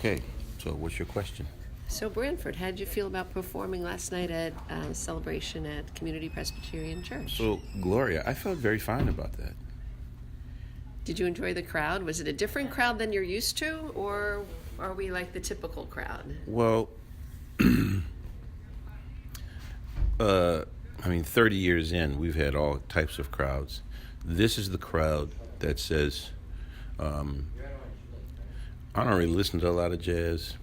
Okay, so what's your question? So, Branford, how did you feel about performing last night at celebration at Community Presbyterian Church? So, Gloria, I felt very fine about that. Did you enjoy the crowd? Was it a different crowd than you're used to, or are we like the typical crowd? Well, 30 years in, we've had all types of crowds. This is the crowd that says, I don't really listen to a lot of jazz.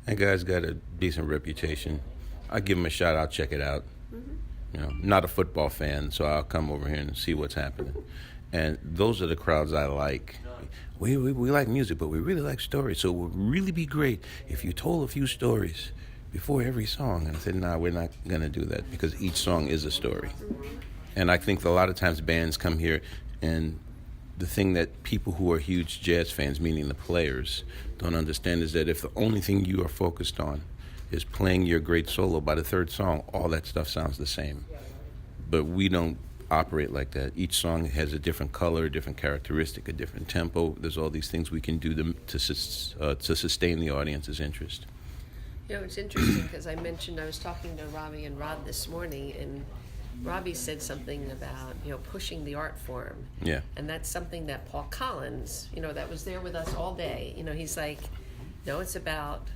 That guy's got a decent reputation. I'll give him a shot. I'll check it out. Mm-hmm. Not a football fan, so I'll come over here and see what's happening. And those are the crowds I like. We like music, but we really like stories. So it would really be great if you told a few stories before every song. And I said, nah, we're not going to do that because each song is a story. And I think a lot of times bands come here, and the thing that people who are huge jazz fans, meaning the players, don't understand is that if the only thing you are focused on is playing your great solo, by the third song, all that stuff sounds the same. But we don't operate like that. Each song has a different color, a different characteristic, a different tempo. There's all these things we can do to sustain the audience's interest. It's interesting because I was talking to Robbie and Rod this morning, and Robbie said something about, pushing the art form. Yeah. And that's something that Paul Collins, that was there with us all day, he's like, no, it's about,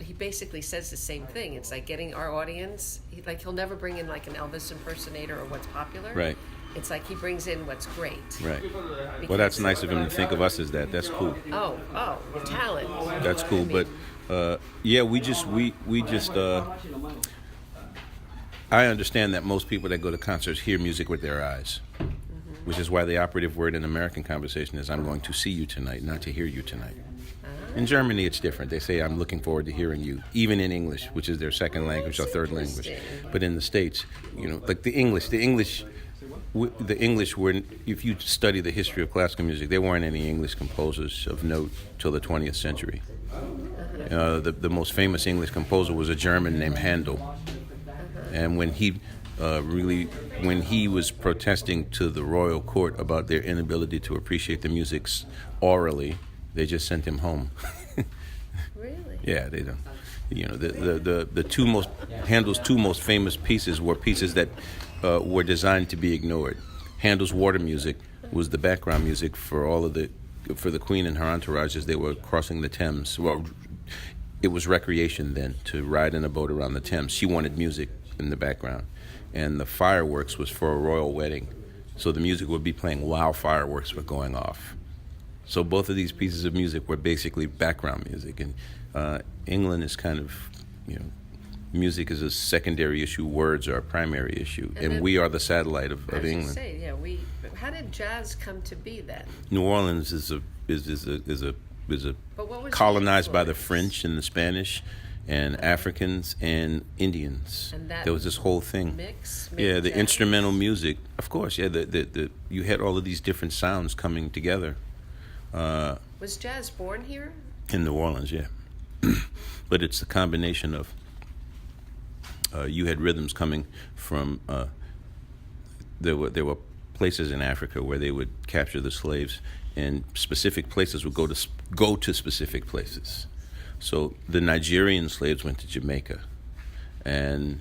he basically says the same thing. It's like getting our audience, he'll never bring in like an Elvis impersonator or what's popular. Right. It's like he brings in what's great. Right. Well, that's nice of him to think of us as that. That's cool. Oh, talent. That's cool, but we just I understand that most people that go to concerts hear music with their eyes, which is why the operative word in American conversation is I'm going to see you tonight, not to hear you tonight. In Germany, it's different. They say I'm looking forward to hearing you, even in English, which is their second language or third language. But in the States, like the English were, if you study the history of classical music, there weren't any English composers of note till the 20th century. The most famous English composer was a German named Handel. And when he was protesting to the royal court about their inability to appreciate the music orally, they just sent him home. Really? Yeah, they don't. Handel's two most famous pieces were pieces that were designed to be ignored. Handel's Water Music was the background music for the Queen and her entourage as they were crossing the Thames. Well, it was recreation then to ride in a boat around the Thames. She wanted music in the background, and the fireworks was for a royal wedding, so the music would be playing while fireworks were going off. So both of these pieces of music were basically background music, and England is kind of, music is a secondary issue, words are a primary issue, and we are the satellite of England. How did jazz come to be then? New Orleans is colonized by the French and the Spanish and Africans and Indians. And there was this whole thing. Mix the jazz? Instrumental music, of course. Yeah, you had all of these different sounds coming together. Was jazz born here? In New Orleans, yeah. But it's the combination of you had rhythms coming from there were places in Africa where they would capture the slaves, and specific places would go to specific places. So the Nigerian slaves went to Jamaica, and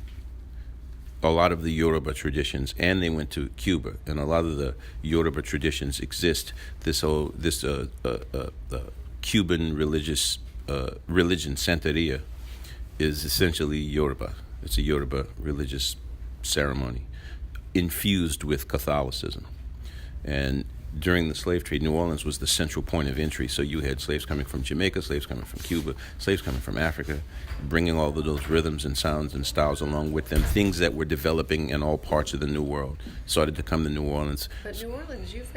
a lot of the Yoruba traditions, and they went to Cuba, and a lot of the Yoruba traditions exist. This Cuban religion, Santeria, is essentially Yoruba. It's a Yoruba religious ceremony infused with Catholicism. And during the slave trade, New Orleans was the central point of entry. So you had slaves coming from Jamaica, slaves coming from Cuba, slaves coming from Africa, bringing all of those rhythms and sounds and styles along with them. Things that were developing in all parts of the New World started to come to New Orleans. But New Orleans, you've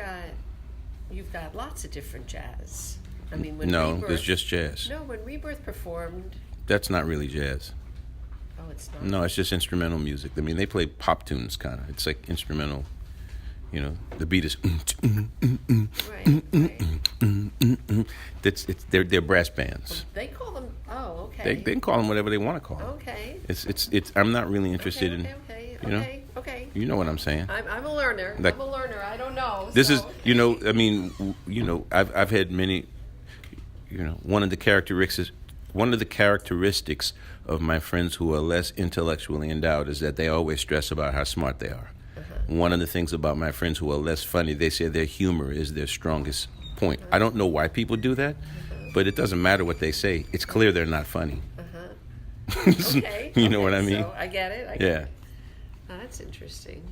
got lots of different jazz. I mean, there's just jazz. No, when Rebirth performed, that's not really jazz. Oh, it's not. No, it's just instrumental music. I mean, they play pop tunes, kind of. It's like instrumental. The beat is. Right. They're brass bands. They call them. Oh, okay. They can call them whatever they want to call them. Okay. It's. I'm not really interested in. Okay. You know what I'm saying. I'm a learner. Like, I'm a learner. I don't know. This is. I mean. I've had many. One of the one of the characteristics of my friends who are less intellectually endowed is that they always stress about how smart they are. One of the things about my friends who are less funny, they say their humor is their strongest point. I don't know why people do that, but it doesn't matter what they say. It's clear they're not funny. Okay. You know what I mean? So I get it. Yeah. Oh, that's interesting.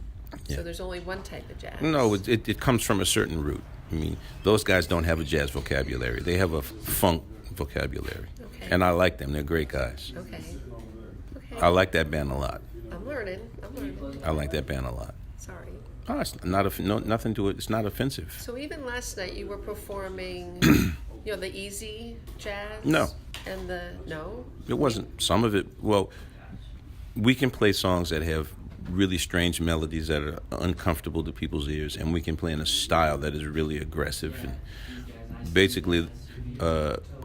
Yeah. So there's only one type of jazz. No, it comes from a certain root. I mean, those guys don't have a jazz vocabulary. They have a funk vocabulary. Okay. And I like them. They're great guys. Okay. I like that band a lot. I'm learning. I like that band a lot. Sorry. Oh, it's not nothing to it. It's not offensive. So even last night you were performing, the easy jazz? No. And no? It wasn't. Some of it, well, we can play songs that have really strange melodies that are uncomfortable to people's ears, and we can play in a style that is really aggressive. And basically,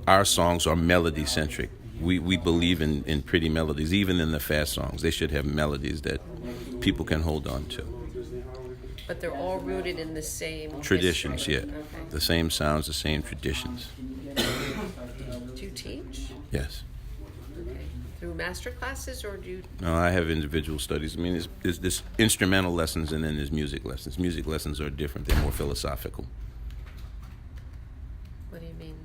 our songs are melody-centric. We believe in pretty melodies, even in the fast songs. They should have melodies that people can hold on to. But they're all rooted in the same Traditions, history. yeah. Okay. The same sounds, the same traditions. Do you teach? Yes. Okay. Through master classes, or do you? No, I have individual studies. I mean, there's instrumental lessons and then there's music lessons. Music lessons are different. They're more philosophical. What do you mean?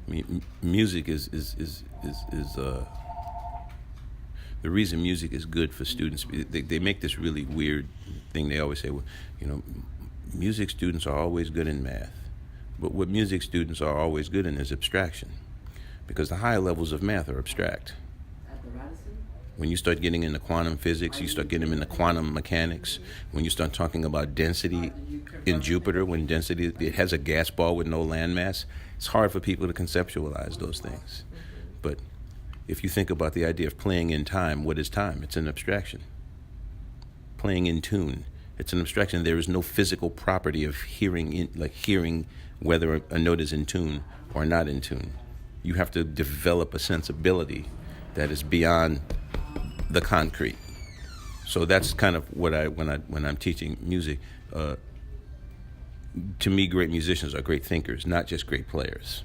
I mean, music is the reason music is good for students. They make this really weird thing. They always say, well, music students are always good in math. But what music students are always good in is abstraction, because the higher levels of math are abstract. When you start getting into quantum physics, you start getting into quantum mechanics. When you start talking about density in Jupiter, when density, it has a gas ball with no landmass, it's hard for people to conceptualize those things. But if you think about the idea of playing in time, what is time? It's an abstraction. Playing in tune, it's an abstraction. There is no physical property of hearing whether a note is in tune or not in tune. You have to develop a sensibility that is beyond the concrete. So that's kind of what when I'm teaching music. To me, great musicians are great thinkers, not just great players.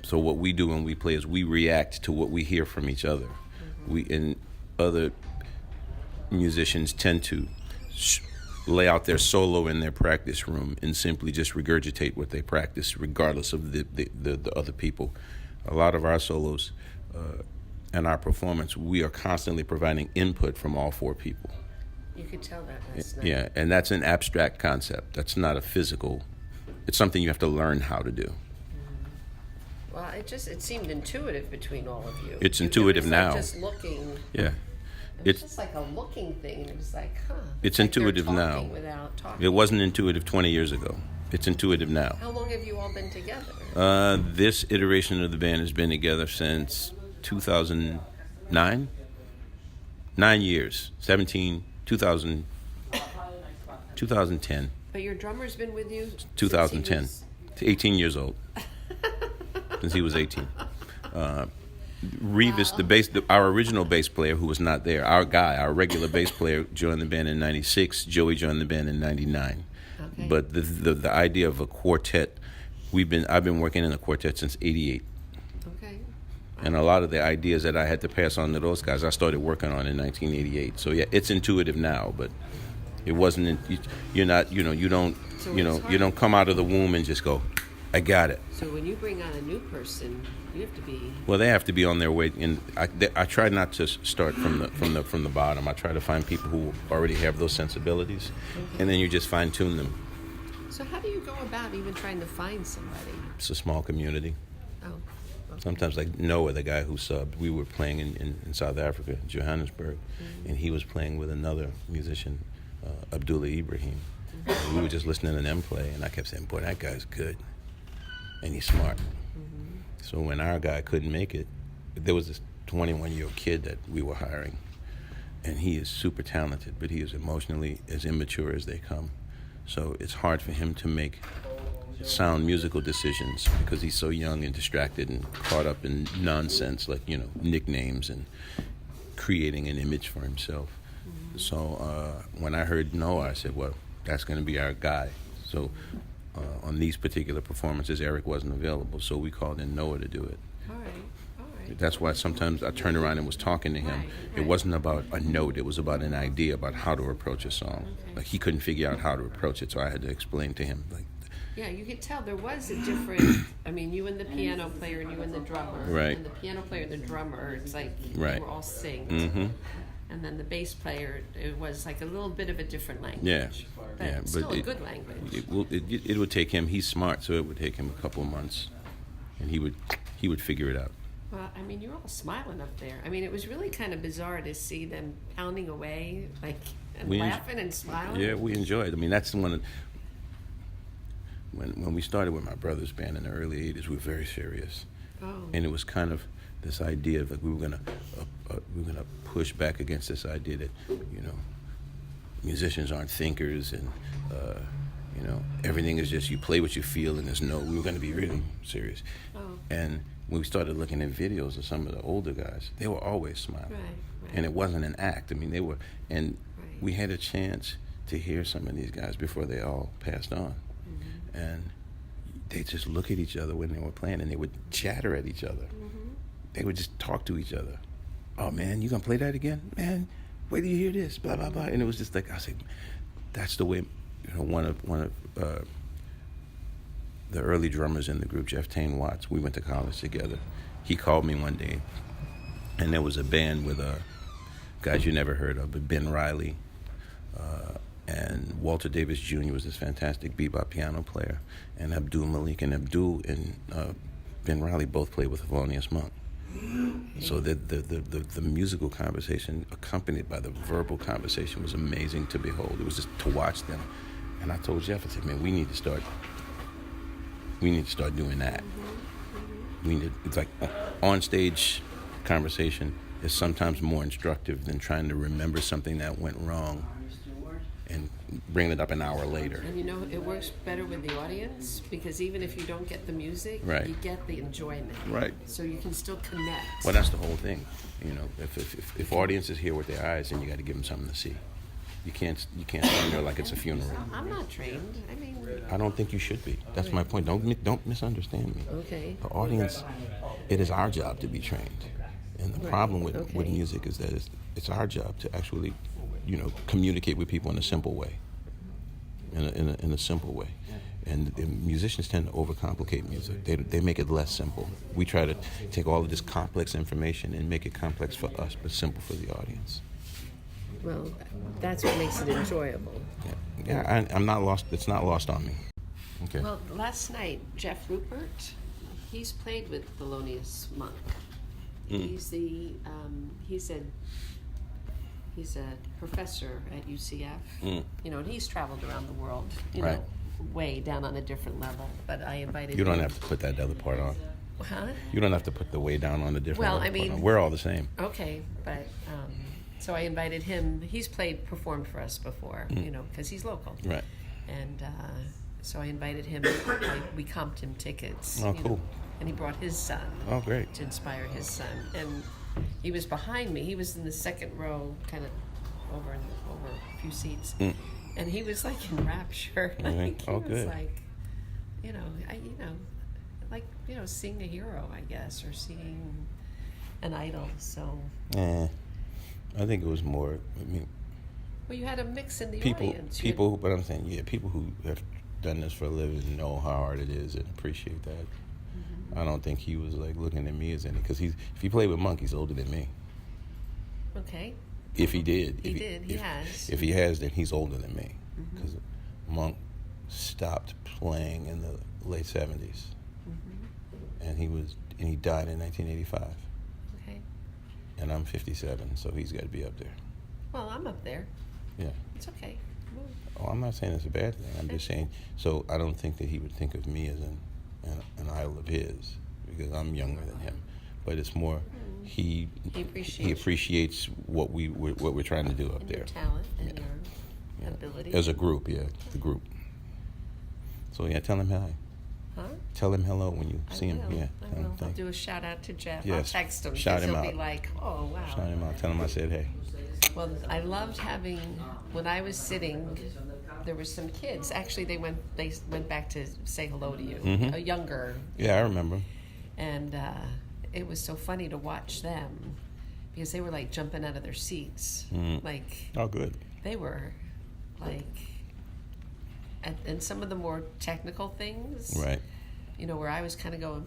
So what we do when we play is we react to what we hear from each other. And other musicians tend to lay out their solo in their practice room and simply just regurgitate what they practice, regardless of the other people. A lot of our solos and our performance, we are constantly providing input from all four people. You could tell that last night. Yeah, and that's an abstract concept. That's not a physical. It's something you have to learn how to do. Well, it seemed intuitive between all of you. It's intuitive now. Like just looking. Yeah. It's just like a looking thing. It was like, It's like intuitive they're now. talking without talking. It wasn't intuitive 20 years ago. It's intuitive now. How long have you all been together? This iteration of the band has been together since 2009. 9 years. 2010. But your drummer's been with you 2010. 18 years old. Since he was 18. Revis, our original bass player, who was not there, our regular bass player, joined the band in '96. Joey joined the band in '99. Okay. But the idea of a quartet, I've been working in a quartet since '88. Okay. And a lot of the ideas that I had to pass on to those guys, I started working on in 1988. So yeah, it's intuitive now, but it wasn't. You don't come out of the womb and just go, I got it. So when you bring on a new person, you have to be. Well, they have to be on their way, and I try not to start from the bottom. I try to find people who already have those sensibilities, and then you just fine tune them. So how do you go about even trying to find somebody? It's a small community. Oh. Okay. Sometimes, like Noah, the guy who subbed, we were playing in South Africa, Johannesburg, and he was playing with another musician, Abdullah Ibrahim. And we were just listening to them play, and I kept saying, boy, that guy's good, and he's smart. So when our guy couldn't make it, there was this 21-year-old kid that we were hiring, and he is super talented, but he is emotionally as immature as they come. So it's hard for him to make sound musical decisions because he's so young and distracted and caught up in nonsense like, nicknames and creating an image for himself. So when I heard Noah, I said, well, that's going to be our guy. So on these particular performances, Eric wasn't available, so we called in Noah to do it. All right. That's why sometimes I turned around and was talking to him. Right. It wasn't about a note. It was about an idea about how to approach a song. Okay. Like he couldn't figure out how to approach it, so I had to explain to him. Like, Yeah, you could tell there was a different. I mean, you and the piano player and you and the drummer. Right. And the piano player and the drummer, it's like Right. they were all synced. mm-hmm. And then the bass player, it was like a little bit of a different language. Yeah. But Yeah, still but a good language. It would take him. He's smart, so it would take him a couple of months, and he would figure it out. Well, I mean, you're all smiling up there. I mean, it was really kind of bizarre to see them pounding away, like, and laughing and smiling. Yeah, we enjoyed. I mean, that's one of when we started with my brother's band in the early '80s. We were very serious, and it was kind of this idea of like we were gonna push back against this idea that musicians aren't thinkers and everything is just you play what you feel and there's no. We were going to be really serious, and when we started looking at videos of some of the older guys, they were always smiling. Right. And it wasn't an act. I mean, they were, and Right. we had a chance to hear some of these guys before they all passed on. Mm-hmm. And they just look at each other when they were playing, and they would chatter at each other. Mm-hmm. They would just talk to each other. Oh, man, you going to play that again? Man, wait till you hear this, blah, blah, blah. And it was just like, I said, that's the way, one of the early drummers in the group, Jeff Tane Watts, we went to college together. He called me one day, and there was a band with guys you never heard of, but Ben Riley and Walter Davis Jr. was this fantastic bebop piano player, and Abdul Malik. And Abdul and Ben Riley both played with Thelonious Monk. So the musical conversation accompanied by the verbal conversation was amazing to behold. It was just to watch them. And I told Jeff, I said, man, we need to start doing that. It's like on stage conversation is sometimes more instructive than trying to remember something that went wrong and bringing it up an hour later. And it works better with the audience because even if you don't get the music, Right. you get the enjoyment. Right. So you can still connect. Well, that's the whole thing. If audiences hear with their eyes, then you got to give them something to see. You can't stand there like it's a funeral. I'm not trained. I mean. I don't think you should be. That's my point. Don't misunderstand me. Okay. The audience, it is our job to be trained, and the problem with music is that it's our job to actually, communicate with people in a simple way. In a simple way, and musicians tend to overcomplicate music. They make it less simple. We try to take all of this complex information and make it complex for us, but simple for the audience. Well, that's what makes it enjoyable. Yeah, I'm not lost. It's not lost on me. Okay. Well, last night, Jeff Rupert, he's played with Thelonious Monk. He's a professor at UCF. And he's traveled around the world. Right. Way down on a different level. But I invited. You don't him. have to put that other part on. Huh? You don't have to put the way down on the different. Well, part I mean, on. We're all the same. Okay, but so I invited him. He's performed for us before, because he's local. Right. And so I invited him. We comped him tickets. Oh, cool. And he brought his son. Oh, great. To inspire his son. And he was behind me. He was in the second row, kind of over a few seats. And he was like in rapture. Like, he was good. like, seeing a hero, I guess, or seeing an idol. So. I think it was more. Well, you had a mix in the audience. But I'm saying, people who have done this for a living know how hard it is and appreciate that. Mm-hmm. I don't think he was like looking at me as any, because if he played with Monk, he's older than me. Okay. If he did. He has. If he has, then he's older than me, because Monk stopped playing in the late 70s, and he died in 1985. Okay. And I'm 57, so he's got to be up there. Well, I'm up there. Yeah. It's okay. Oh, I'm not saying it's a bad thing. I'm just saying, so I don't think that he would think of me as an idol of his, because I'm younger than him. But it's more, he appreciates what we're trying to do up and there. Your talent and your ability. As a group, the group. So tell him hi. Huh? Tell him hello when you see him. I Yeah. will. I'll do a shout out to Jeff. Yes. I'll text him. Shout him he'll out. Be like, oh wow. Shout him out. Tell him I said hey. Well, I loved having when I was sitting there were some kids. Actually, they went back to say hello to you. Mm-hmm. A younger. Yeah, I remember. And it was so funny to watch them because they were like jumping out of their seats. Like, Oh, good. they were like, and some of the more technical things, Right. you know, where I was kind of going,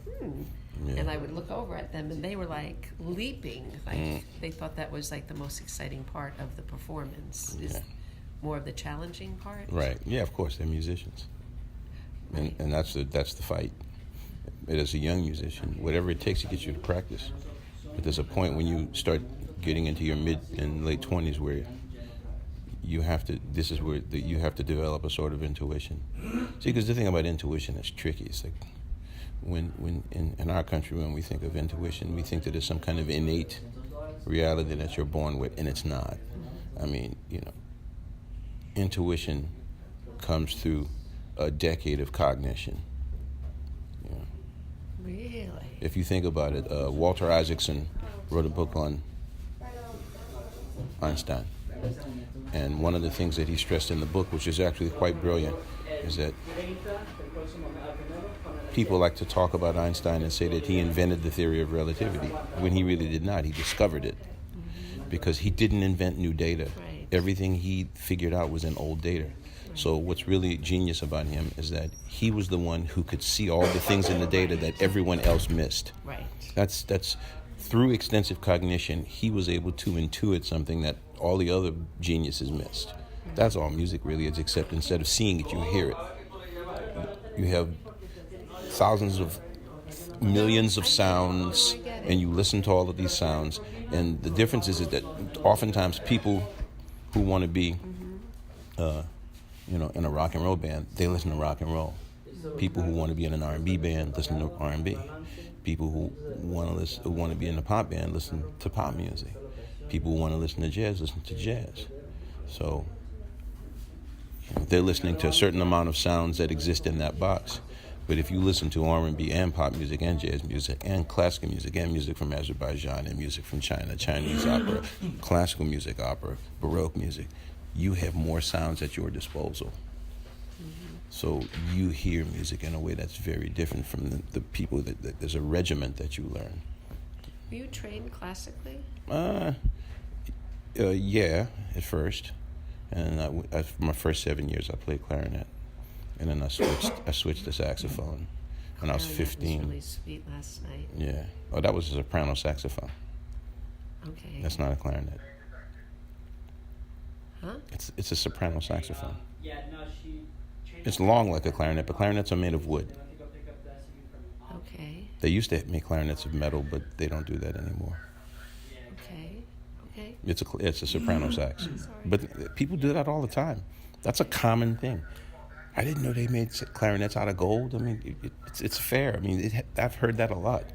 Yeah. and I would look over at them and they were like leaping. Like, they thought that was like the most exciting part of the performance, is Yeah. more of the challenging part. Right. Yeah, of course, they're musicians. Right. And that's the fight. As a young musician, whatever it takes to get you to practice. But there's a point when you start getting into your mid and late 20s where you have to, this is where you have to develop a sort of intuition. See, because the thing about intuition is tricky. It's like when in our country, when we think of intuition, we think that it's some kind of innate reality that you're born with, and it's not. I mean, you know, intuition comes through a decade of cognition. You know. Really? If you think about it, Walter Isaacson wrote a book on Einstein. And one of the things that he stressed in the book, which is actually quite brilliant, is that people like to talk about Einstein and say that he invented the theory of relativity, when he really did not. He discovered it. Because he didn't invent new data. Right. Everything he figured out was in old data. So what's really genius about him is that he was the one who could see all the things in the data that everyone else missed. Right. That's through extensive cognition, he was able to intuit something that all the other geniuses missed. That's all music really is, except instead of seeing it, you hear it. You have thousands of millions of sounds, and you listen to all of these sounds. And the difference is that oftentimes people who want to be, in a rock and roll band, they listen to rock and roll. People who want to be in an R&B band listen to R&B. People who want to be in a pop band listen to pop music. People who want to listen to jazz listen to jazz. So they're listening to a certain amount of sounds that exist in that box. But if you listen to R&B and pop music and jazz music and classical music and music from Azerbaijan and music from China, Chinese opera, classical music, opera, Baroque music, you have more sounds at your disposal. So you hear music in a way that's very different from the people that there's a regiment that you learn. Were you trained classically? Yeah, at first. And for my first 7 years, I played clarinet. And then I switched to saxophone when I was 15. Was really sweet last night. Yeah. Oh, that was a soprano saxophone. Okay. That's not a clarinet. Huh? It's a soprano saxophone. It's long like a clarinet, but clarinets are made of wood. Okay. They used to make clarinets of metal, but they don't do that anymore. Okay. It's a soprano sax. But people do that all the time. That's a common thing. I didn't know they made clarinets out of gold. I mean, it's fair. I mean, I've heard that a lot.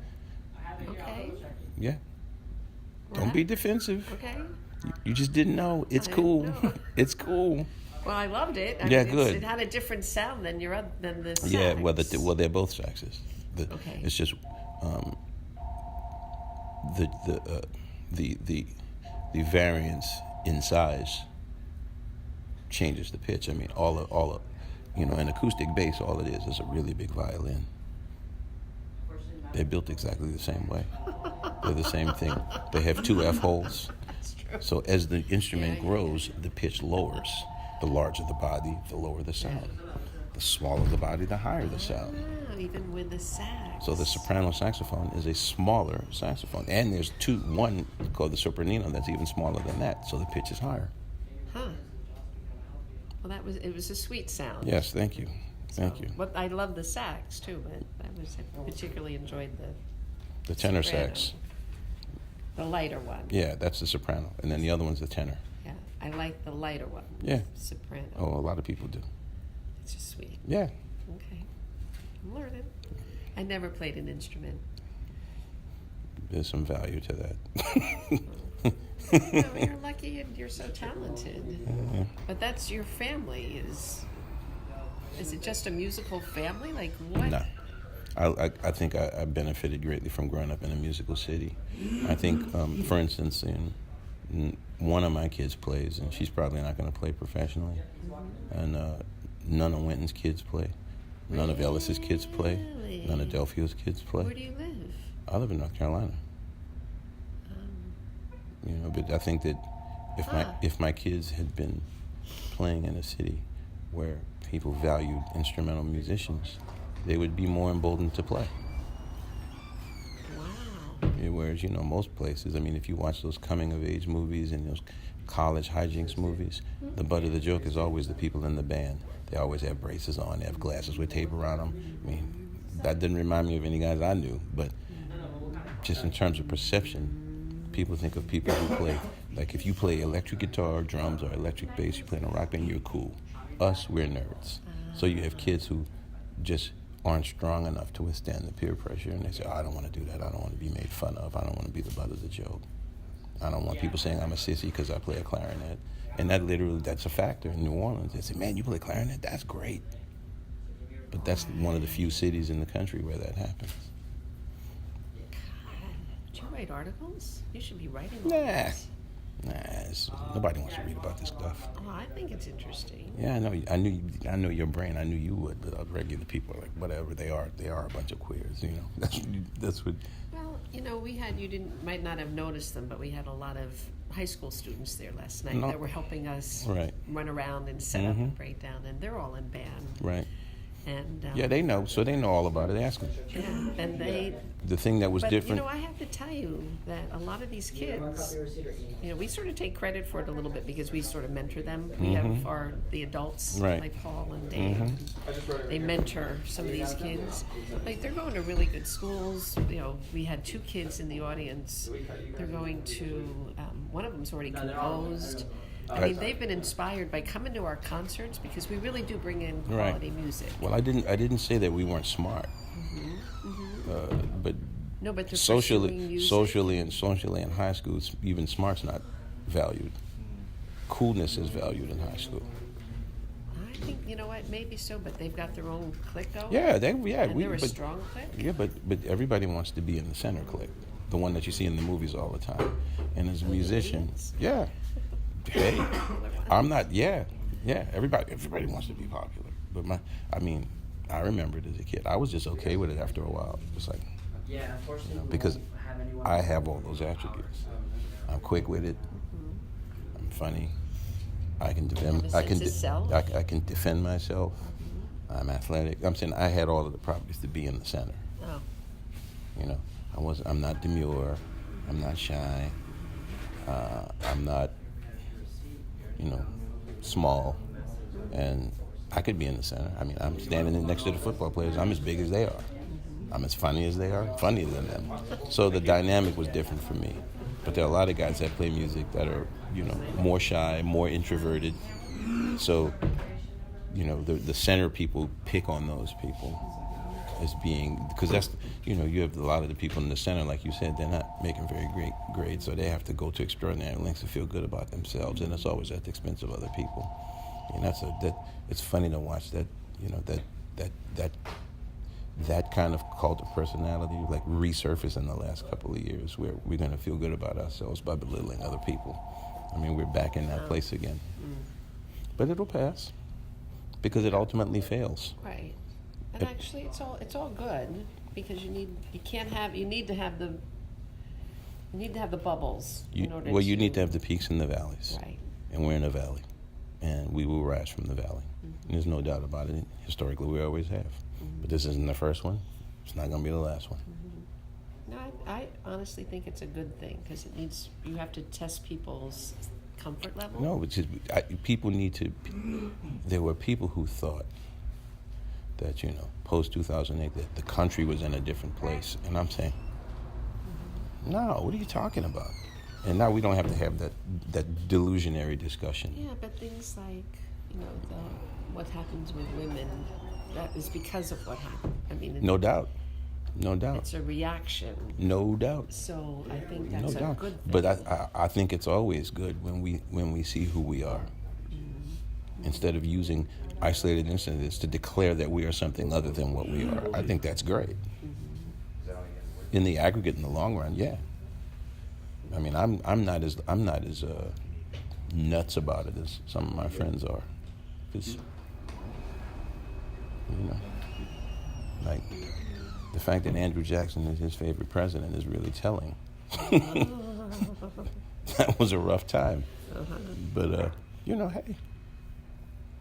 Okay. Yeah. Don't be defensive. Okay. You just didn't know. It's cool. It's cool. Well, I loved it. I Yeah, mean, good. It had a different sound than the sax. Yeah, well, they're both saxes. Okay. It's just the variance in size changes the pitch. I mean, an acoustic bass, all it is a really big violin. They're built exactly the same way. They're the same thing. They have two F holes. That's true. So as the instrument grows, the pitch lowers. The larger the body, the lower the sound. The smaller the body, the higher the sound. Oh, even with the sax. So the soprano saxophone is a smaller saxophone. And there's one called the sopranino that's even smaller than that, so the pitch is higher. Huh. Well, it was a sweet sound. Yes, thank you. Thank you. But I love the sax too, but I particularly enjoyed The tenor soprano. sax. The lighter one. Yeah, that's the soprano. And then the other one's the tenor. Yeah. I like the lighter one. Yeah. Soprano. Oh, a lot of people do. It's just sweet. Yeah. Okay. I'm learning. I never played an instrument. There's some value to that. No, you're lucky and you're so talented. Yeah. But that's your family. Is it just a musical family? Like what? No. I think I benefited greatly from growing up in a musical city. I think, for instance, in One of my kids plays, and she's probably not going to play professionally. And none of Winton's kids play. None of Ellis's kids play. Really? None of Delphio's kids play. Where do you live? I live in North Carolina. But I think that if my kids had been playing in a city where people valued instrumental musicians, they would be more emboldened to play. Wow. Whereas, most places, if you watch those coming-of-age movies and those college hijinks movies, the butt of the joke is always the people in the band. They always have braces on, they have glasses with tape around them. That didn't remind me of any guys I knew, but just in terms of perception, people think of people who play, like if you play electric guitar, drums, or electric bass, you play in a rock band, you're cool. Us, we're nerds. So you have kids who just aren't strong enough to withstand the peer pressure, and they say, I don't want to do that, I don't want to be made fun of, I don't want to be the butt of the joke. I don't want people saying I'm a sissy because I play a clarinet. And that's a factor in New Orleans. They say, man, you play clarinet? That's great. But that's one of the few cities in the country where that happens. God, do you write articles? You should be writing articles. Nobody wants to read about this stuff. Oh, I think it's interesting. Yeah, I know your brain. I knew you would, but regular people are like, whatever, they are a bunch of queers, That's what... Well, you might not have noticed them, but we had a lot of high school students there last night that were helping us run around and set up and break down, and they're all in band. Right. And they know. So they know all about it. Ask them. Yeah, and the thing that was different. I have to tell you that a lot of these kids, we sort of take credit for it a little bit because we sort of mentor them. We have the adults like Paul and Dave. They mentor some of these kids. Like they're going to really good schools. We had 2 kids in the audience. They're going to. One of them's already composed. They've been inspired by coming to our concerts because we really do bring in quality music. Well, I didn't say that we weren't smart, but they're socially in high school, even smart's not valued. Coolness is valued in high school. I think maybe so, but they've got their own clique going. Yeah, they're a strong clique. Yeah, but everybody wants to be in the center clique, the one that you see in the movies all the time. And as a musician, hey, I'm not. Yeah. Everybody wants to be popular, but I remember it as a kid. I was just okay with it after a while. It's like, because I have all those attributes. I'm quick with it. I'm funny. I can defend. I can defend myself. I'm athletic. I'm saying I had all of the properties to be in the center. Oh. I'm not demure. I'm not shy. I'm not. Small, and I could be in the center. I'm standing next to the football players. I'm as big as they are. I'm as funny as they are, funnier than them. So the dynamic was different for me. But there are a lot of guys that play music that are, more shy, more introverted. So, the center people pick on those people as being, because that's, you have a lot of the people in the center, like you said, they're not making very great grades, so they have to go to extraordinary lengths to feel good about themselves, and it's always at the expense of other people. And it's funny to watch that, that kind of cult of personality like resurface in the last couple of years, where we're going to feel good about ourselves by belittling other people. We're back in that place again. But it'll pass, because it ultimately fails. Right. And actually, it's all good, because you need to have the bubbles in order. Well, you need to have the peaks and the valleys. Right. And we're in a valley, and we will rise from the valley. And there's no doubt about it. Historically, we always have. But this isn't the first one. It's not going to be the last one. No, I honestly think it's a good thing, because you have to test people's comfort level. No, it's just, people need to. There were people who thought that, post 2008, that the country was in a different place. And I'm saying, no, what are you talking about? And now we don't have to have that delusionary discussion. Yeah, but things like, what happens with women, that is because of what happened. No doubt. It's a reaction. No doubt. So I think that's a good thing. But I think it's always good when we see who we are. Instead of using isolated incidents to declare that we are something other than what we are. I think that's great. In the aggregate, in the long run, yeah. I mean, I'm not as nuts about it as some of my friends are, because like the fact that Andrew Jackson is his favorite president is really telling. That was a rough time, but hey,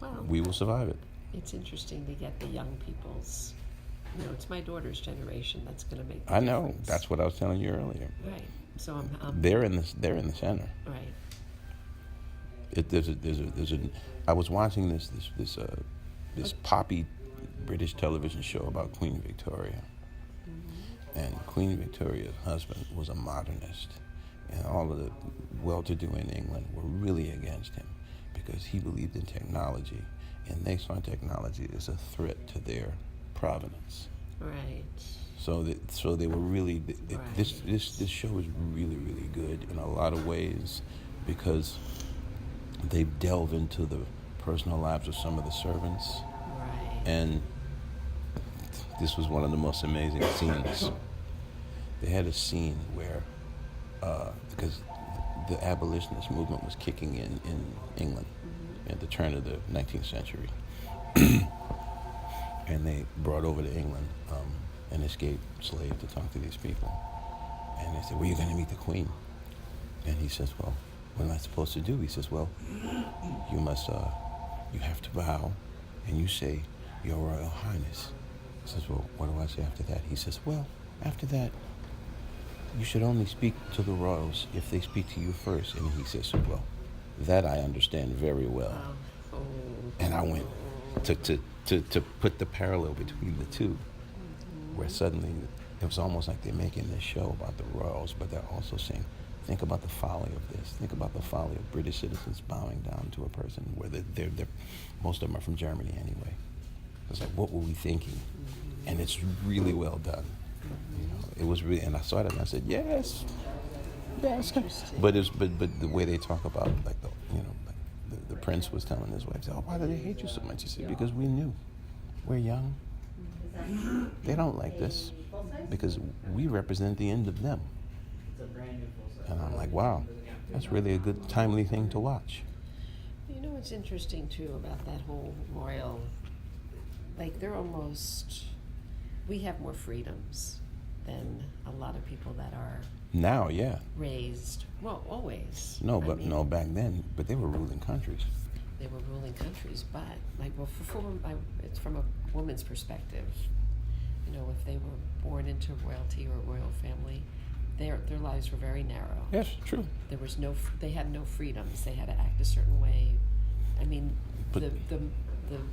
Well, we will survive it. it's interesting to get the young people's. It's my daughter's generation that's going to make. The I know. difference. That's what I was telling you earlier. Right. So I'm They're in the center. right. I was watching this poppy British television show about Queen Victoria, and Queen Victoria's husband was a modernist, and all of the well-to-do in England were really against him because he believed in technology, and they saw technology as a threat to their provenance. Right. So they were really Right. this show is really, really good in a lot of ways because they delve into the personal lives of some of the servants, Right. and this was one of the most amazing scenes. They had a scene where because the abolitionist movement was kicking in England at the turn of the 19th century. And they brought over to England an escaped slave to talk to these people. And they said, well, you're going to meet the Queen. And he says, well, what am I supposed to do? He says, well, you have to bow, and you say, Your Royal Highness. He says, well, what do I say after that? He says, well, after that, you should only speak to the royals if they speak to you first. And he says, well, that I understand very well. Oh. And I went to put the parallel between the two, where suddenly it was almost like they're making this show about the royals, but they're also saying, think about the folly of this. Think about the folly of British citizens bowing down to a person where they're most of them are from Germany anyway. It's like, what were we thinking? And it's really well done. It was really, and I saw it and I said, yes. But the way they talk about like the prince was telling his wife, oh, why do they hate you so much? He said, because we knew. We're young. They don't like this because we represent the end of them. And I'm like, wow, that's really a good, timely thing to watch. You know what's interesting, too, about that whole royal, like we have more freedoms than a lot of people that are Now, yeah. raised, well, always. No, back then, but they were ruling countries. They were ruling countries, but it's from a woman's perspective. If they were born into royalty or a royal family, their lives were very narrow. Yes, true. There was they had no freedoms. They had to act a certain way. I mean, But the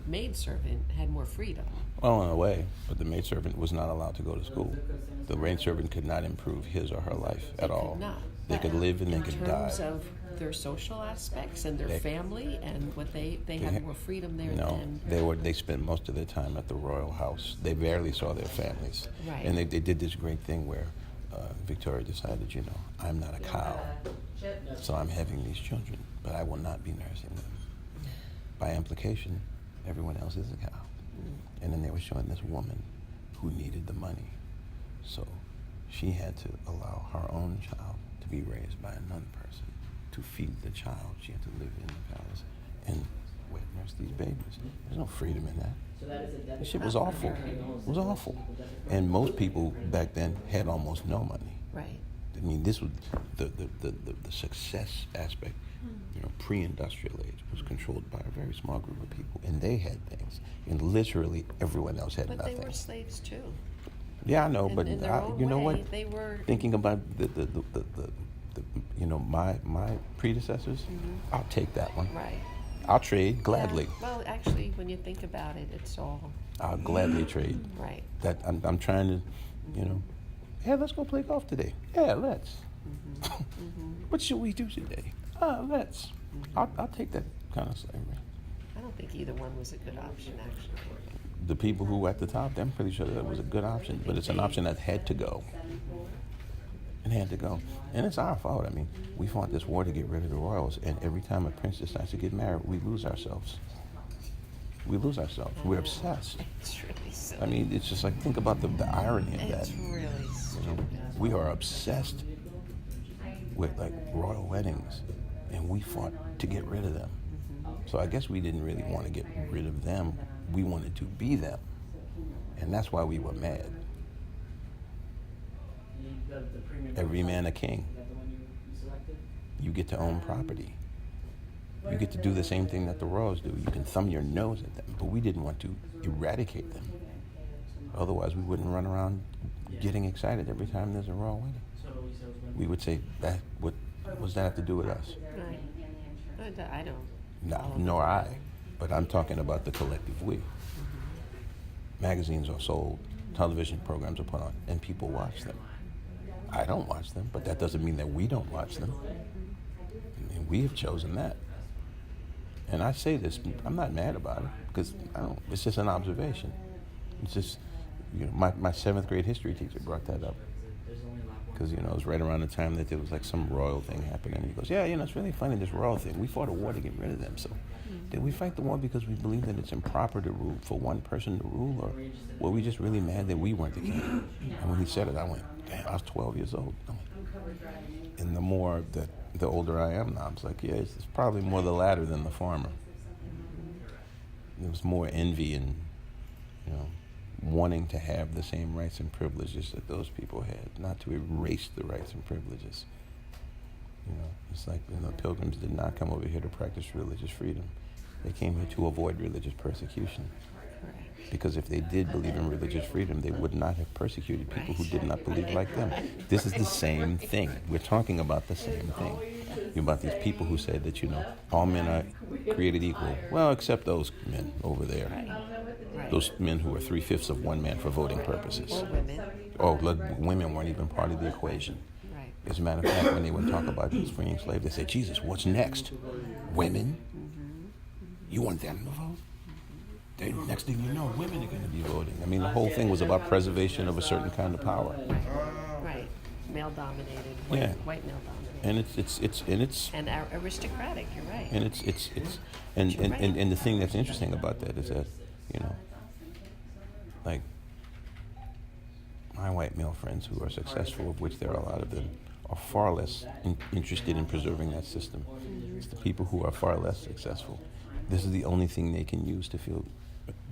maidservant had more freedom. Well, in a way, but the maidservant was not allowed to go to school. The maidservant could not improve his or her life at all. Could not. They could live and they could die. In terms of their social aspects and their family and what they had more freedom there than... They spent most of their time at the royal house. They barely saw their families. Right. And they did this great thing where Victoria decided, I'm not a cow, so I'm having these children, but I will not be nursing them. By implication, everyone else is a cow. And then they were showing this woman who needed the money. So she had to allow her own child to be raised by another person to feed the child. She had to live in the palace and nurse these babies. There's no freedom in that. That shit was awful. It was awful. And most people back then had almost no money. Right. I mean, this was the success aspect, pre-industrial age was controlled by a very small group of people, and they had things, and literally everyone else had But nothing. they were slaves too. Yeah, I know, but In their own you know way, what? they were Thinking about my predecessors, I'll take that one. right. I'll trade gladly. Yeah. Well, actually, when you think about it, it's all I'll gladly trade. right. That I'm trying to, hey, let's go play golf today. Yeah, let's. What should we do today? Let's. I'll take that kind of slavery. I don't think either one was a good option, actually. The people who were at the top, I'm pretty sure that was a good option, but it's an option that had to go. It had to go. And it's our fault. I mean, we fought this war to get rid of the royals, and every time a prince decides to get married, we lose ourselves. We're obsessed. It's really silly. I mean, it's just like, think about the irony of that. It's really stupid. We are obsessed with like royal weddings, and we fought to get rid of them. So I guess we didn't really want to get rid of them. We wanted to be them. And that's why we were mad. Every man a king. You get to own property. You get to do the same thing that the royals do. You can thumb your nose at them, but we didn't want to eradicate them. Otherwise, we wouldn't run around getting excited every time there's a royal wedding. We would say, what does that have to do with us? Right. I don't. No, nor I. But I'm talking about the collective we. Magazines are sold, television programs are put on, and people watch them. I don't watch them, but that doesn't mean that we don't watch them. And we have chosen that. And I say this, I'm not mad about it, because it's just an observation. It's just, my 7th grade history teacher brought that up. Because, it was right around the time that there was like some royal thing happening. And he goes, yeah, it's really funny, this royal thing. We fought a war to get rid of them. So did we fight the war because we believe that it's improper to rule, for one person to rule? Or were we just really mad that we weren't the king? And when he said it, I went, damn, I was 12 years old. And the older I am now, I was like, yeah, it's probably more the latter than the former. There was more envy and, wanting to have the same rights and privileges that those people had, not to erase the rights and privileges. It's like the Pilgrims did not come over here to practice religious freedom. They came here to avoid religious persecution. Because if they did believe in religious freedom, they would not have persecuted people who did not believe like them. This is the same thing. We're talking about the same thing. About these people who said that, all men are created equal. Well, except those men over there. Right. Those men who are 3/5 of one man for voting purposes. Or women. Women weren't even part of the equation. Right. As a matter of fact, when they would talk about these freeing slaves, they say, Jesus, what's next? Women? You want them to vote? Next thing you know, women are going to be voting. I mean, the whole thing was about preservation of a certain kind of power. Right. Male-dominated. White male-dominated. And it's and aristocratic. You're right. And and the thing that's interesting about that is that like my white male friends who are successful, of which there are a lot of them, are far less interested in preserving that system. It's the people who are far less successful. This is the only thing they can use to feel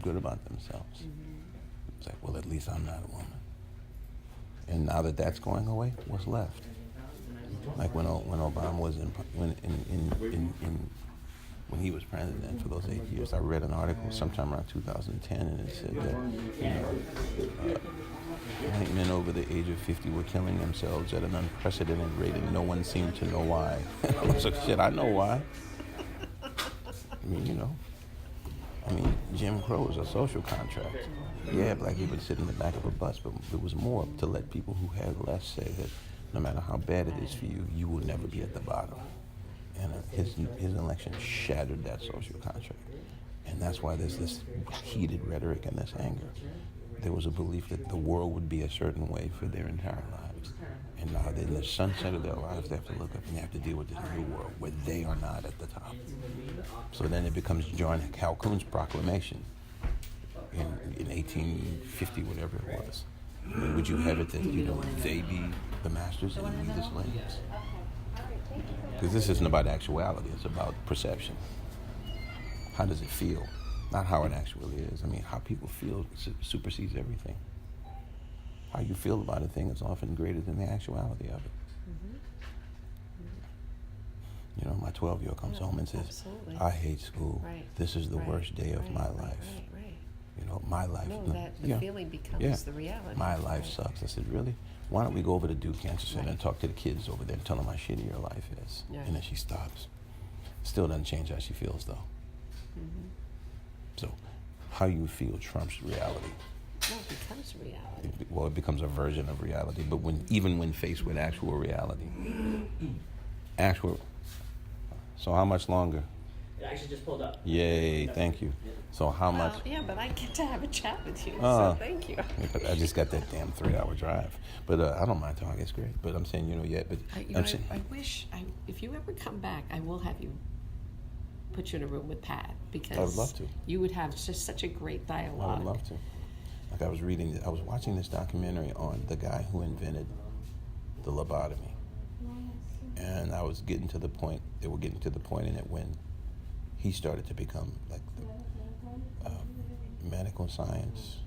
good about themselves. It's like, well, at least I'm not a woman. And now that that's going away, what's left? Like when Obama was when he was president for those 8 years, I read an article sometime around 2010, and it said that white men over the age of 50 were killing themselves at an unprecedented rate, and no one seemed to know why. I was like, shit, I know why. I mean, Jim Crow was a social contract. Yeah, black people would sit in the back of a bus, but there was more to let people who had less say that no matter how bad it is for you, you will never be at the bottom. And his election shattered that social contract. And that's why there's this heated rhetoric and this anger. There was a belief that the world would be a certain way for their entire lives. And now in the sunset of their lives, they have to look up and they have to deal with this new world where they are not at the top. So then it becomes John Calhoun's proclamation in 1850, whatever it was. Would you have it that, they be the masters and we the slaves? Because this isn't about actuality, it's about perception. How does it feel? Not how it actually is. I mean, how people feel supersedes everything. How you feel about a thing is often greater than the actuality of it. My 12-year-old comes home and says, absolutely. I hate school. Right. This is the worst day of my life. My life. No, the feeling becomes the reality. My life sucks. I said, really? Why don't we go over to Duke Cancer Center and talk to the kids over there and tell them how shitty your life is? Yeah. And then she stops. Still doesn't change how she feels, though. So how you feel trumps reality. No, it becomes reality. It becomes a version of reality. But even when faced with actual reality. So how much longer? It actually just pulled up. Yay, thank you. So how much? Yeah, but I get to have a chat with you, so thank you. But I just got that damn 3-hour drive. But I don't mind talking, it's great. But I'm saying, but I wish, if you ever come back, I will have you put you in a room with Pat, because I would love to. You would have just such a great dialogue. I would love to. Like I was watching this documentary on the guy who invented the lobotomy. And I was getting to the point, they were getting to the point in it when he started to become like the medical science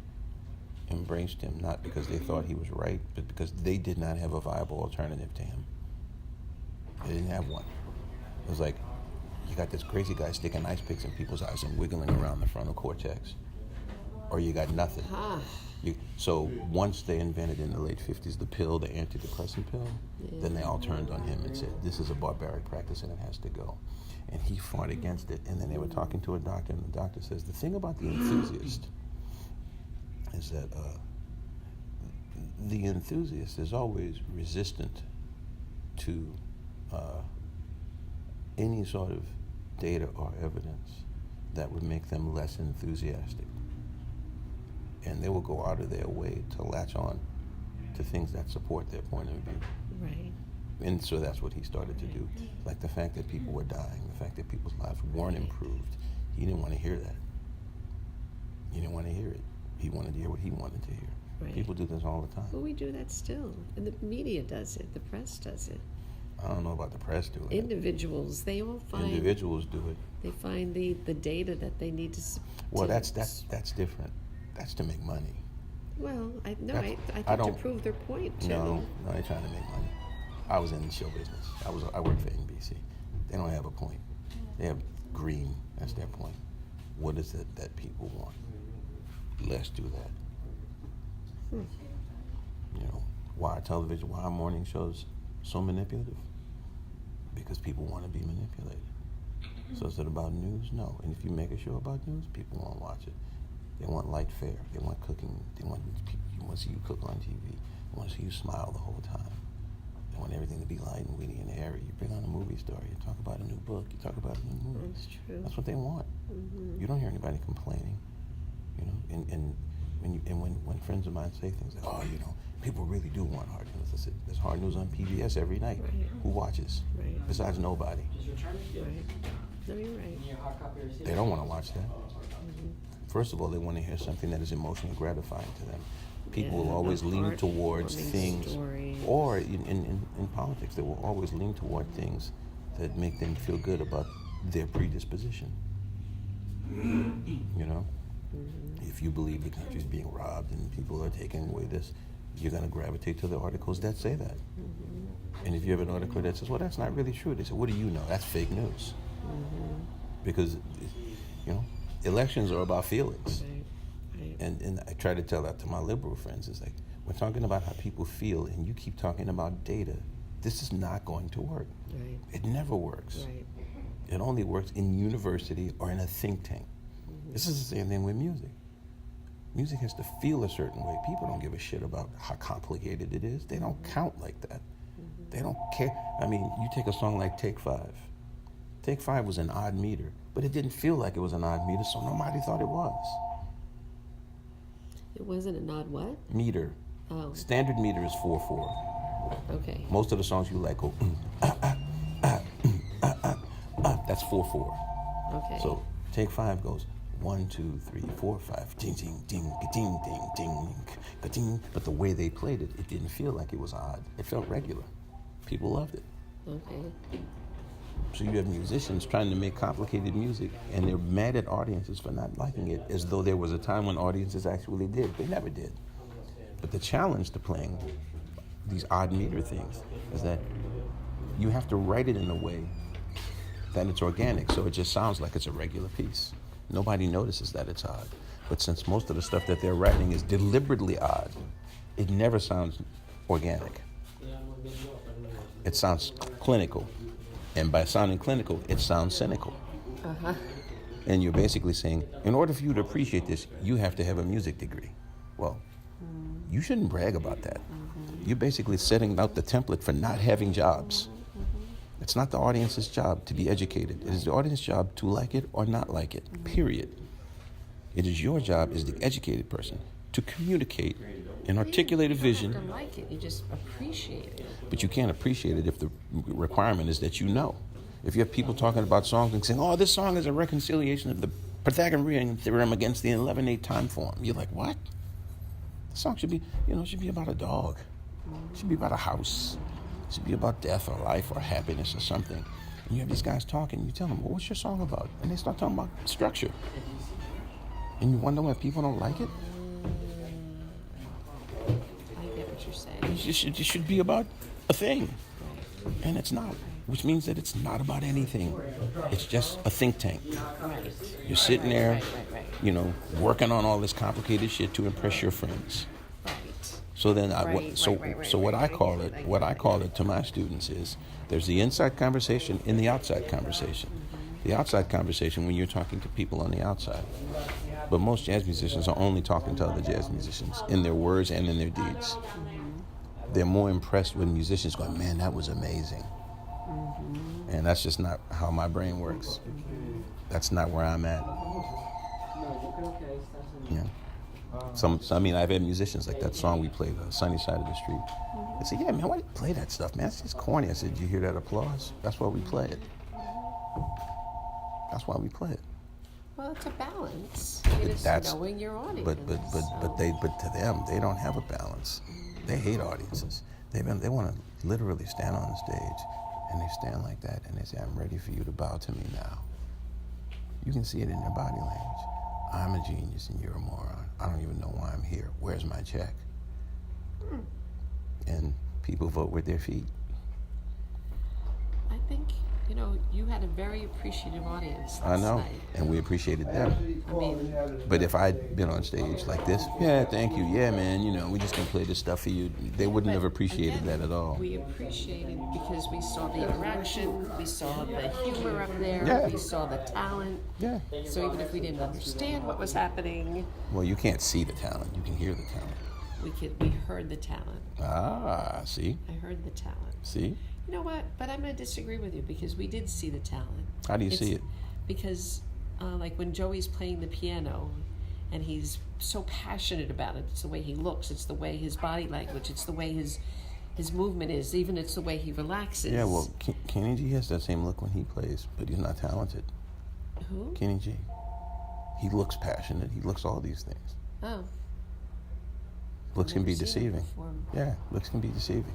embraced him, not because they thought he was right, but because they did not have a viable alternative to him. They didn't have one. It was like, you got this crazy guy sticking ice picks in people's eyes and wiggling around the frontal cortex, or you got nothing. So once they invented in the late 50s the pill, the antidepressant pill, then they all turned on him and said, this is a barbaric practice and it has to go. And he fought against it. And then they were talking to a doctor, and the doctor says, the thing about the enthusiast is that the enthusiast is always resistant to any sort of data or evidence that would make them less enthusiastic. And they will go out of their way to latch on to things that support their point of view. Right. And so that's what he started to do. Like the fact that people were dying, the fact that people's lives weren't improved. He didn't want to hear that. He didn't want to hear it. He wanted to hear what he wanted to hear. Right. People do this all the time. But we do that still. And the media does it. The press does it. I don't know about the press doing it. Individuals, they all find... Individuals do it. They find the data that they need to... Well, that's different. That's to make money. Well, I I think to prove their point, too. No, they're trying to make money. I was in the show business. I worked for NBC. They don't have a point. They have green. That's their point. What is it that people want? Let's do that. You know, why television, why are morning shows so manipulative? Because people want to be manipulated. So is it about news? No. And if you make a show about news, people won't watch it. They want light fare. They want cooking. They want to see you cook on TV. They want to see you smile the whole time. They want everything to be light and witty and airy. You bring on a movie star. You talk about a new book. You talk about a new movie. That's true. That's what they want. Mm-hmm. You don't hear anybody complaining. You know, and when friends of mine say things like, oh, you know, people really do want hard news. I said, there's hard news on PBS every night. Right. Who watches? Right. Besides nobody. Right. No, you're right. They don't want to watch that. First of all, they want to hear something that is emotionally gratifying to them. People will always lean towards things, or in politics, they will always lean toward things that make them feel good about their predisposition. You know? If you believe the country's being robbed and people are taking away this, you're going to gravitate to the articles that say that. And if you have an article that says, well, that's not really true, they say, what do you know? That's fake news. Because, you know, elections are about feelings. Right. And I try to tell that to my liberal friends. It's like, we're talking about how people feel, and you keep talking about data. This is not going to work. Right. It never works. Right. It only works in university or in a think tank. This is the same thing with music. Music has to feel a certain way. People don't give a shit about how complicated it is. They don't count like that. They don't care. I mean, you take a song like Take 5. Take 5 was an odd meter, but it didn't feel like it was an odd meter, so nobody thought it was. It wasn't an odd what? Meter. Oh. Standard meter is 4/4. Okay. Most of the songs you like go that's 4/4. Okay. So Take 5 goes 1, 2, 3, 4, 5, ding, ding, ding, ding, ding, ding, ding. But the way they played it, it didn't feel like it was odd. It felt regular. People loved it. Okay. So you have musicians trying to make complicated music, and they're mad at audiences for not liking it, as though there was a time when audiences actually did. They never did. But the challenge to playing these odd meter things is that you have to write it in a way that it's organic, so it just sounds like it's a regular piece. Nobody notices that it's odd. But since most of the stuff that they're writing is deliberately odd, it never sounds organic. It sounds clinical. And by sounding clinical, it sounds cynical. Uh-huh. And you're basically saying, in order for you to appreciate this, you have to have a music degree. Well, you shouldn't brag about that. You're basically setting out the template for not having jobs. It's not the audience's job to be educated. It is the audience's job to like it or not like it, period. It is your job as the educated person to communicate and articulate a vision. You don't have to like it, you just appreciate it. But you can't appreciate it if the requirement is that you know. If you have people talking about songs and saying, oh, this song is a reconciliation of the Pythagorean theorem against the 11/8 time form. You're like, what? The song should be, should be about a dog. It should be about a house. It should be about death or life or happiness or something. And you have these guys talking. You tell them, well, what's your song about? And they start talking about structure. And you wonder why people don't like it? I get what you're saying. It should be about a thing. And it's not. Which means that it's not about anything. It's just a think tank. Right. You're sitting there, Right. working on all this complicated shit to impress your friends. Right. So then, what I Right. call it to my students is, there's the inside conversation and the outside conversation. The outside conversation when you're talking to people on the outside. But most jazz musicians are only talking to other jazz musicians in their words and in their deeds. They're more impressed when musicians go, man, that was amazing. And that's just not how my brain works. That's not where I'm at. Yeah. I've had musicians like that song we played, Sunny Side of the Street. They say, yeah, man, why do you play that stuff, man? It's just corny. I said, did you hear that applause? That's why we play it. That's why we play it. Well, it's a balance. It's knowing your audience. But to them, they don't have a balance. They hate audiences. They want to literally stand on the stage, and they stand like that, and they say, I'm ready for you to bow to me now. You can see it in their body language. I'm a genius and you're a moron. I don't even know why I'm here. Where's my check? And people vote with their feet. I think, you had a very appreciative audience I last know, night. and we appreciated them. I mean, But if I'd been on stage like this, yeah, thank you, yeah, man, we just gonna play this stuff for you, they wouldn't have appreciated again, that at all. We appreciated because we saw the interaction, we saw the humor up there, Yeah. we saw the talent. Yeah. So even if we didn't understand what was happening, Well, you can't see the talent, you can hear the talent. we heard the talent. Ah, see? I heard the talent. See? You know what? But I'm going to disagree with you because we did see the talent. How do you see it? Because, like when Joey's playing the piano, and he's so passionate about it. It's the way he looks. It's the way his body language. It's the way his movement is. Even it's the way he relaxes. Yeah, well, Kenny G has that same look when he plays, but he's not talented. Who? Kenny G. He looks passionate. He looks all these things. Oh. Looks can be Never seen him deceiving. before. Yeah, looks can be deceiving.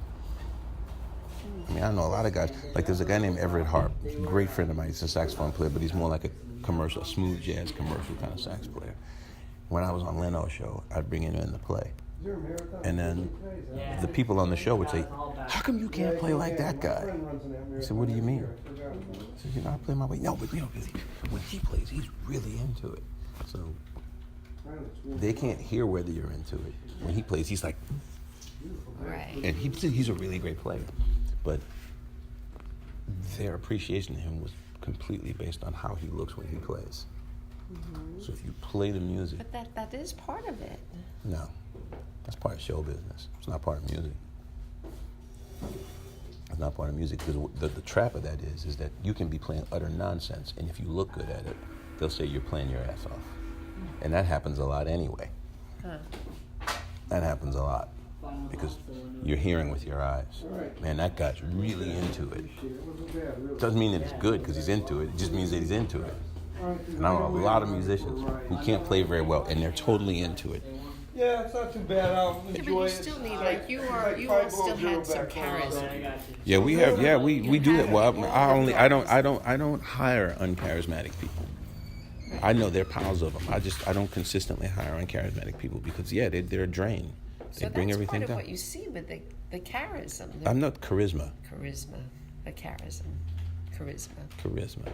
I know a lot of guys. Like there's a guy named Everett Harp, great friend of mine. He's a saxophone player, but he's more like a smooth jazz commercial kind of sax player. When I was on Leno's show, I'd bring him in to play. And then the people on the show would say, how come you can't play like that guy? I said, what do you mean? I said, I play my way. No, but when he plays, he's really into it. So they can't hear whether you're into it. When he plays, he's like, Right. and he's a really great player. But their appreciation of him was completely based on how he looks when he plays. Mm-hmm. So if you play the music... But that is part of it. No. That's part of show business. It's not part of music. It's not part of music. Because the trap of that is that you can be playing utter nonsense, and if you look good at it, they'll say you're playing your ass off. And that happens a lot anyway. Huh. That happens a lot. Because you're hearing with your eyes. Man, that guy's really into it. Doesn't mean that it's good because he's into it. It just means that he's into it. And I know a lot of musicians who can't play very well, and they're totally into it. Yeah, it's not too bad. I'll Yeah, but enjoy you it. still need, like, you all still had some charisma. Yeah, we have. Yeah, we do that. Well, I don't hire uncharismatic people. I know there are piles of them. I don't consistently hire uncharismatic people because they're a drain. They So bring that's everything part of down. what you see with the charism. I'm not charisma. The charism. Charisma.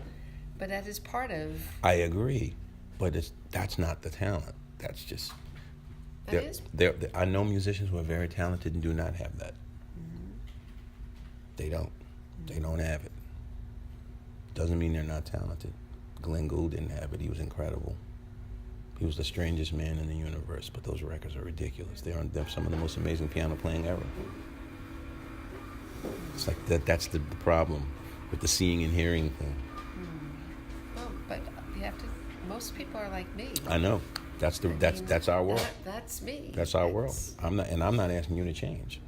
But that is part of... I agree, but that's not the talent. That's just... I know musicians who are very talented and do not have that. Mm-hmm. They don't. Mm-hmm. They don't have it. Doesn't mean they're not talented. Glenn Gould didn't have it. He was incredible. He was the strangest man in the universe, but those records are ridiculous. They're some of the most amazing piano playing ever. It's like that's the problem with the seeing and hearing thing. Well, but you have to... Most people are like me. I know. That's our world. That's me. That's our world. I'm not asking you to change.